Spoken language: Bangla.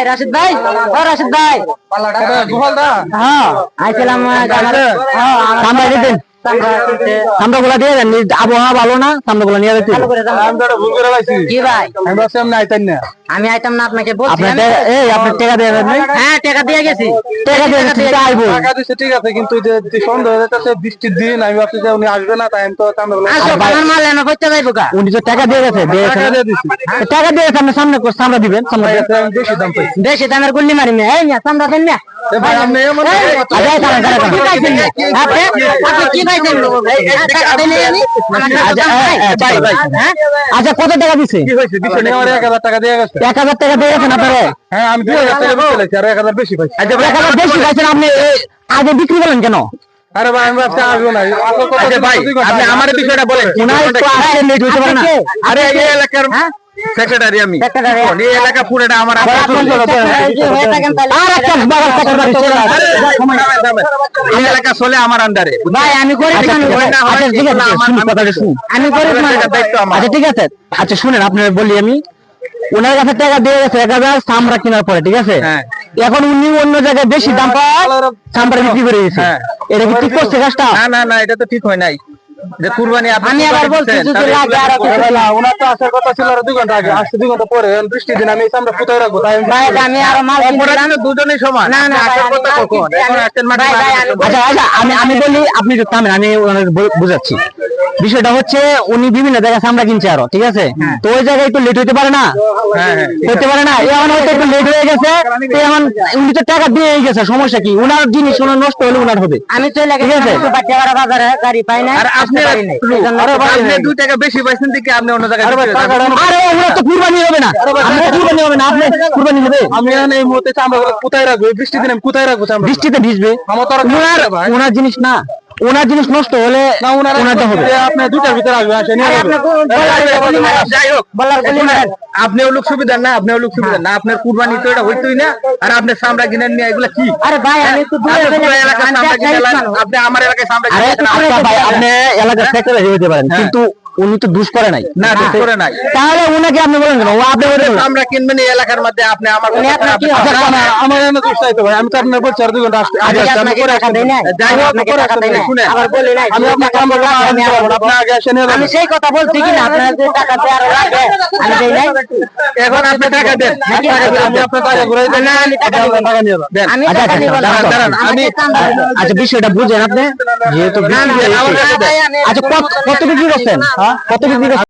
রাশিদ ভাই ও রাশিদ ভাই হ্যাঁ আইছিলাম আমরা গুলা দিয়ে দেন, আবহাওয়া ভালো না, আমরা গুলা নিয়ে যাচ্ছি। আমি আইতাম না, আপনাকে বলছি আপনি টাকা দিয়ে দেন। হ্যাঁ টাকা দিয়ে গেছি, টাকা দিয়ে ঠিক আছে, কিন্তু সন্দেহ হচ্ছে বৃষ্টির দিন, আমি ভাবছি যে উনি আসবে না, তাই আমি তো উনি তো টাকা দিয়ে গেছে, টাকা দিয়ে গেছে, আপনি সামনে দিবেন, বেশি দামের গুল্লি মারি না, এই না সামরা দেন না। আচ্ছা কত টাকা দিচ্ছে? 1000 টাকা দিয়ে গেছে। 1000 টাকা দিয়ে গেছেন আপনারা? হ্যাঁ আমি 2000 টাকা বলেছি, আর 1000 বেশি পাইছি। 1000 বেশি পাইছেন আপনি, আগে বিক্রি করলেন কেন? আরে ভাই আমি ভাবছি আসবো না। ভাই আপনি আমার বিষয়টা বলেন। আরে এই এলাকার সেক্রেটারি আমি, এই এলাকা পুরোটা আমার। এই এলাকা চলে আমার আন্ডারে। ভাই আমি ঠিক আছে। আচ্ছা শুনেন, আপনার বলি আমি, ওনার কাছে টাকা দিয়ে গেছে 1000 চামড়া কেনার পরে, ঠিক আছে? এখন উনি অন্য জায়গায় বেশি দাম পায় চামড়া বিক্রি করে দিয়েছে, এটা কি ঠিক করছে কাজটা? না না এটা তো ঠিক হয় নাই। যে কুরবানি আমি আবার বলছি ওনার তো আসার কথা ছিল আর 2 ঘন্টা আগে, আসছে 2 ঘন্টা পরে। বৃষ্টির দিন আমি চামড়া কোথায় রাখবো? তাই আমি আরো মাল দুজনেই সমান। না না আসার কথা কখন? এখন আসছেন মাঠে। আচ্ছা আচ্ছা আমি বলি, আপনি একটু থামেন, আমি বুঝাচ্ছি। বিষয়টা হচ্ছে উনি বিভিন্ন জায়গায় চামড়া কিনছে আরো, ঠিক আছে? তো ওই জায়গায় একটু লেট হইতে পারে না? হইতে পারে না, এখন হয়তো একটু লেট হয়ে গেছে, এখন উনি তো টাকা দিয়ে গেছে, সমস্যা কি? উনার জিনিস ওনার নষ্ট হলে উনার হবে। আমি চলে গেছি বাজারে, গাড়ি পাই না। আর আপনি 2 টাকা বেশি পাইছেন দেখে আপনি অন্য জায়গায়। আরে ওগুলো তো কুরবানি হবে না, কুরবানি হবে না, আপনি কুরবানি হবে। আমি এই মুহূর্তে চামড়া কোথায় রাখবো? বৃষ্টির দিনে আমি কোথায় রাখবো চামড়া? বৃষ্টিতে ভিজবে। ওনার জিনিস না, ওনার জিনিস নষ্ট হলে ওনারটা হবে। আপনি 2টার ভিতরে আসবেন, যাই হোক আপনি লোক সুবিধা না, আপনি লোক সুবিধা না, আপনার কুরবানি তো এটা হইতোই না। আর আপনার চামড়া কিনে নিয়ে এগুলা কি? আরে ভাই আমি তো এলাকার চামড়া কিনে, আপনি আমার এলাকায় চামড়া কিনে। আপনি এলাকার সেক্রেটারি হতে পারেন, কিন্তু উনি তো দুষ করে নাই। না দুষ করে নাই, তাহলে উনাকে আপনি বলেন কেন? আমরা কিনবেন এই এলাকার মধ্যে, আপনি আমার আমার এনে দুষ চাইতে ভাই। আমি তো আপনার বলছি আর 2 ঘন্টা আসতে। যাই হোক আমি সেই কথা বলছি কিনা, আপনার যে টাকা দেওয়ার লাগে আমি দেই নাই। এখন আপনি টাকা দেন, আমি আপনার টাকা ঘুরাই দেন, আমি আচ্ছা বিষয়টা বুঝেন আপনি, যেহেতু আচ্ছা কত বিক্রি করছেন? কত বিক্রি করছেন?